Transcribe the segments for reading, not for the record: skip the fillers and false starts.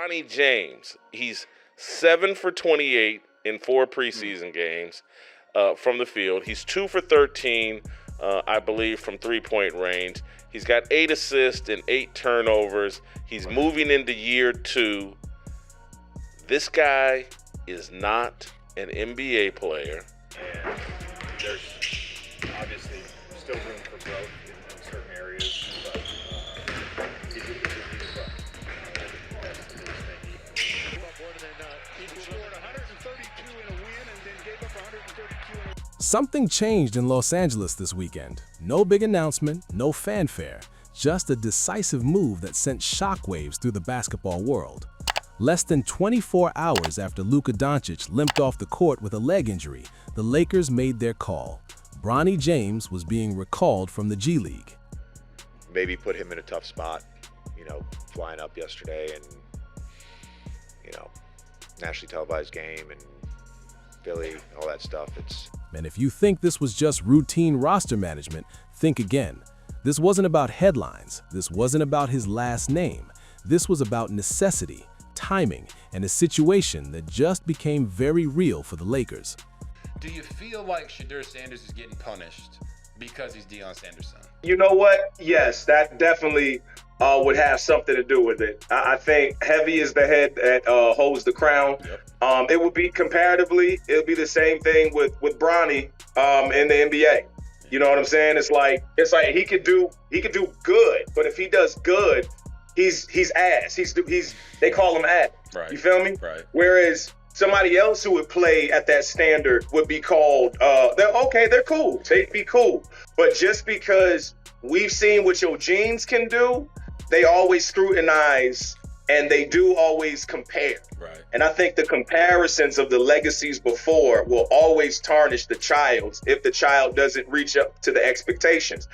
Bronny James, he's 7 for 28 in 4 preseason games from the field. He's 2 for 13, I believe, from three-point range. He's got 8 assists and 8 turnovers. He's moving into year 2. This guy is not an NBA player. And there's obviously still room for growth in certain areas, but he's a pro. That's the biggest thing. He scored 132 in a win and then gave up 132 in a... Something changed in Los Angeles this weekend. No big announcement, no fanfare, just a decisive move that sent shockwaves through the basketball world. Less than 24 hours after Luka Dončić limped off the court with a leg injury, the Lakers made their call. Bronny James was being recalled from the G League. Maybe put him in a tough spot, flying up yesterday and, nationally televised game and Philly, all that stuff. And if you think this was just routine roster management, think again. This wasn't about headlines. This wasn't about his last name. This was about necessity, timing, and a situation that just became very real for the Lakers. Do you feel like Shedeur Sanders is getting punished because he's Deion Sanders' son? You know what? Yes, that definitely would have something to do with it. I think heavy is the head that holds the crown. Yep. It would be comparatively, it would be the same thing with Bronny in the NBA. You know what I'm saying? It's like he could do good, but if he does good, he's ass. They call him ass. Right. You feel me? Right. Whereas somebody else who would play at that standard would be called, they're cool. They'd be cool. But just because we've seen what your genes can do, they always scrutinize and they do always compare. Right. And I think the comparisons of the legacies before will always tarnish the child's if the child doesn't reach up to the expectations.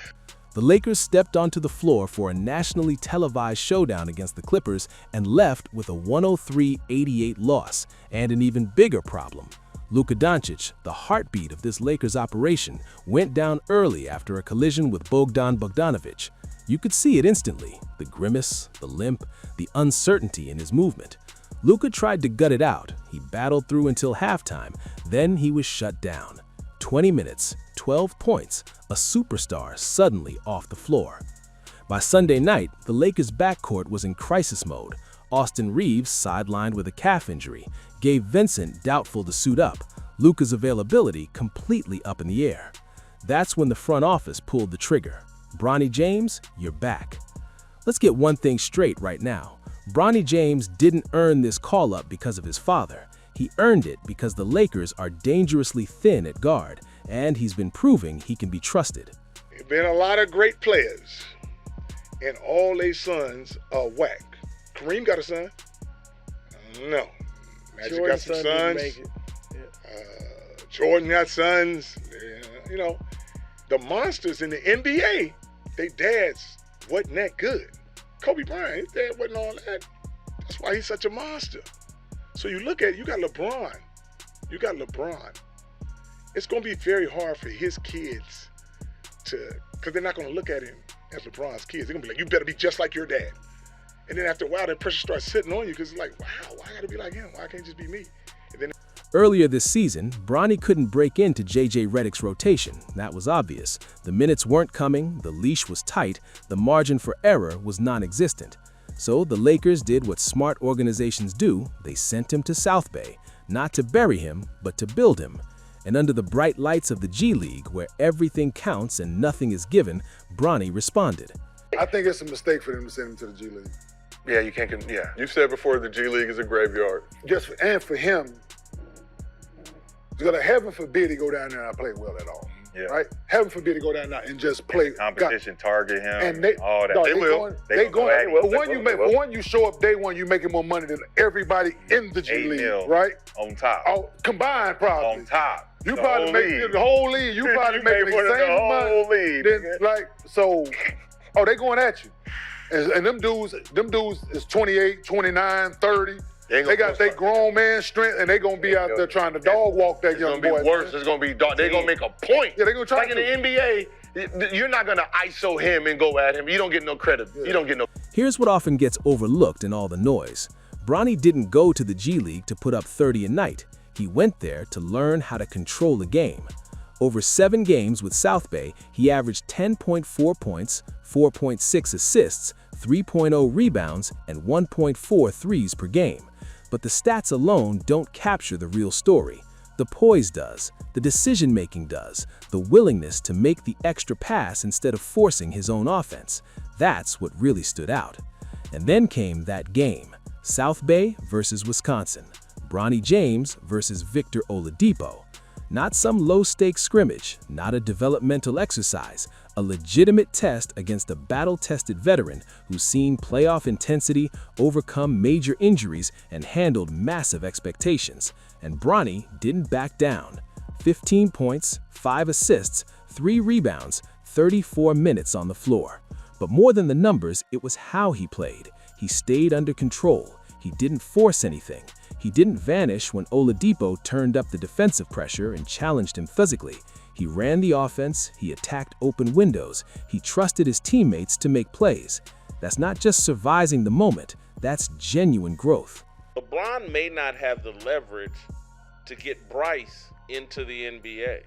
The Lakers stepped onto the floor for a nationally televised showdown against the Clippers and left with a 103-88 loss, and an even bigger problem. Luka Dončić, the heartbeat of this Lakers operation, went down early after a collision with Bogdan Bogdanović. You could see it instantly, the grimace, the limp, the uncertainty in his movement. Luka tried to gut it out. He battled through until halftime, then he was shut down. 20 minutes, 12 points, a superstar suddenly off the floor. By Sunday night, the Lakers' backcourt was in crisis mode. Austin Reaves, sidelined with a calf injury, gave Vincent doubtful to suit up. Luka's availability completely up in the air. That's when the front office pulled the trigger. Bronny James, you're back. Let's get one thing straight right now. Bronny James didn't earn this call-up because of his father. He earned it because the Lakers are dangerously thin at guard, and he's been proving he can be trusted. There have been a lot of great players, and all their sons are whack. Kareem got a son? No. Magic Jordan got some son didn't sons. make it. Jordan got sons. The monsters in the NBA, their dads wasn't that good. Kobe Bryant, his dad wasn't all that. That's why he's such a monster. So you look at, you got LeBron. It's going to be very hard for his kids because they're not going to look at him as LeBron's kids. They're going to be like, you better be just like your dad. And then after a while, that pressure starts sitting on you because it's like, wow, why I got to be like him? Why can't it just be me? And then Earlier this season, Bronny couldn't break into JJ Redick's rotation. That was obvious. The minutes weren't coming, the leash was tight, the margin for error was non-existent. So the Lakers did what smart organizations do. They sent him to South Bay, not to bury him, but to build him. And under the bright lights of the G League, where everything counts and nothing is given, Bronny responded. I think it's a mistake for them to send him to the G League. Yeah, you can't. Yeah, you said before the G League is a graveyard. And for him, because heaven forbid he go down there and play well at all. Yeah. Right? Heaven forbid he go down there and just play. Competition, target him, and they, all that. No, they will. They will. For one, you show up day one, you making more money than everybody in the G League, right? On top. Oh, combined probably. On top. You probably make the whole league. You probably making the same money. They going at you. And them dudes is 28, 29, 30. They got their grown man strength, and they gonna be out there trying to dog walk that young boy. It's gonna be worse. It's gonna be dog. They're gonna make a point. Yeah, they gonna try like in the NBA, you're not gonna ISO him and go at him. You don't get no credit. You don't get no. Here's what often gets overlooked in all the noise. Bronny didn't go to the G League to put up 30 a night. He went there to learn how to control the game. Over 7 games with South Bay, he averaged 10.4 points, 4.6 assists, 3.0 rebounds, and 1.4 threes per game. But the stats alone don't capture the real story. The poise does, the decision-making does, the willingness to make the extra pass instead of forcing his own offense. That's what really stood out. And then came that game, South Bay versus Wisconsin, Bronny James versus Victor Oladipo. Not some low-stakes scrimmage, not a developmental exercise, a legitimate test against a battle-tested veteran who's seen playoff intensity, overcome major injuries, and handled massive expectations. And Bronny didn't back down. 15 points, 5 assists, 3 rebounds, 34 minutes on the floor. But more than the numbers, it was how he played. He stayed under control. He didn't force anything. He didn't vanish when Oladipo turned up the defensive pressure and challenged him physically. He ran the offense, he attacked open windows, he trusted his teammates to make plays. That's not just surviving the moment, that's genuine growth. LeBron may not have the leverage to get Bryce into the NBA.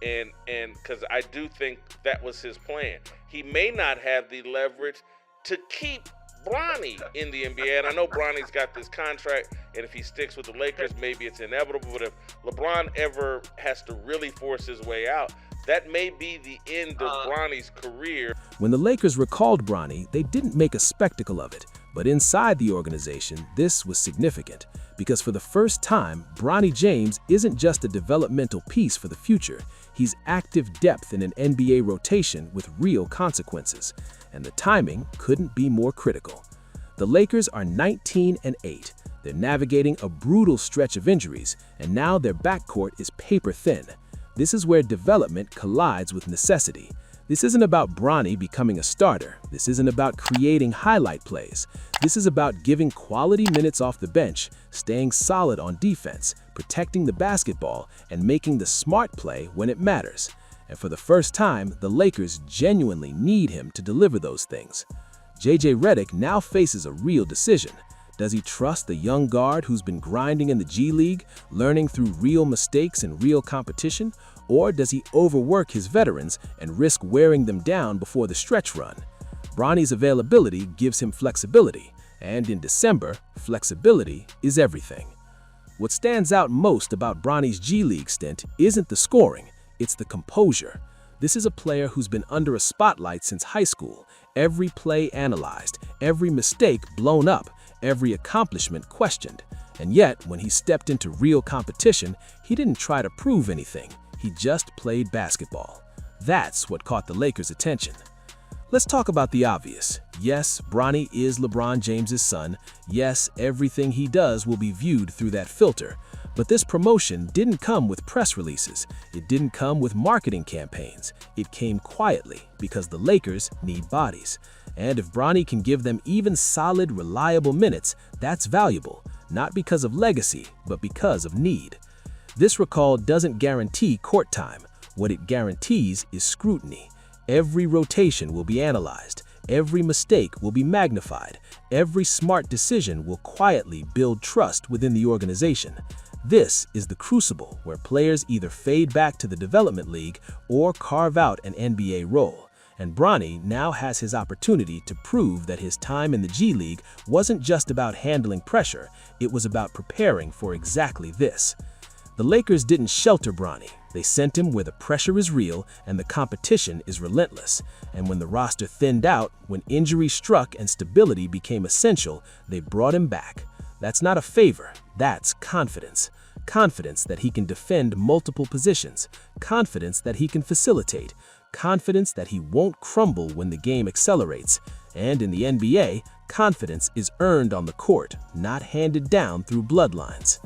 And because I do think that was his plan. He may not have the leverage to keep Bronny in the NBA, and I know Bronny's got this contract, and if he sticks with the Lakers, maybe it's inevitable, but if LeBron ever has to really force his way out, that may be the end of Bronny's career. When the Lakers recalled Bronny, they didn't make a spectacle of it, but inside the organization, this was significant, because for the first time, Bronny James isn't just a developmental piece for the future, he's active depth in an NBA rotation with real consequences. And the timing couldn't be more critical. The Lakers are 19-8. They're navigating a brutal stretch of injuries, and now their backcourt is paper thin. This is where development collides with necessity. This isn't about Bronny becoming a starter. This isn't about creating highlight plays. This is about giving quality minutes off the bench, staying solid on defense, protecting the basketball, and making the smart play when it matters. And for the first time, the Lakers genuinely need him to deliver those things. JJ Redick now faces a real decision. Does he trust the young guard who's been grinding in the G League, learning through real mistakes and real competition? Or does he overwork his veterans and risk wearing them down before the stretch run? Bronny's availability gives him flexibility, and in December, flexibility is everything. What stands out most about Bronny's G League stint isn't the scoring, it's the composure. This is a player who's been under a spotlight since high school, every play analyzed, every mistake blown up, every accomplishment questioned. And yet, when he stepped into real competition, he didn't try to prove anything. He just played basketball. That's what caught the Lakers' attention. Let's talk about the obvious. Yes, Bronny is LeBron James' son. Yes, everything he does will be viewed through that filter. But this promotion didn't come with press releases. It didn't come with marketing campaigns. It came quietly because the Lakers need bodies. And if Bronny can give them even solid, reliable minutes, that's valuable, not because of legacy, but because of need. This recall doesn't guarantee court time. What it guarantees is scrutiny. Every rotation will be analyzed. Every mistake will be magnified. Every smart decision will quietly build trust within the organization. This is the crucible where players either fade back to the development league or carve out an NBA role. And Bronny now has his opportunity to prove that his time in the G League wasn't just about handling pressure, it was about preparing for exactly this. The Lakers didn't shelter Bronny. They sent him where the pressure is real and the competition is relentless. And when the roster thinned out, when injury struck and stability became essential, they brought him back. That's not a favor, that's confidence. Confidence that he can defend multiple positions. Confidence that he can facilitate. Confidence that he won't crumble when the game accelerates. And in the NBA, confidence is earned on the court, not handed down through bloodlines.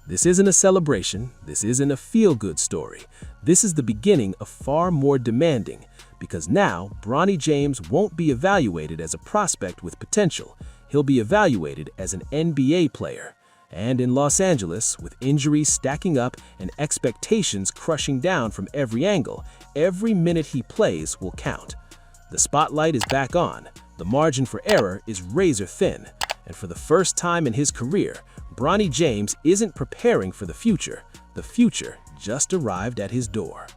This isn't a celebration, this isn't a feel-good story. This is the beginning of far more demanding, because now Bronny James won't be evaluated as a prospect with potential. He'll be evaluated as an NBA player. And in Los Angeles, with injuries stacking up and expectations crushing down from every angle, every minute he plays will count. The spotlight is back on. The margin for error is razor thin. And for the first time in his career, Bronny James isn't preparing for the future. The future just arrived at his door.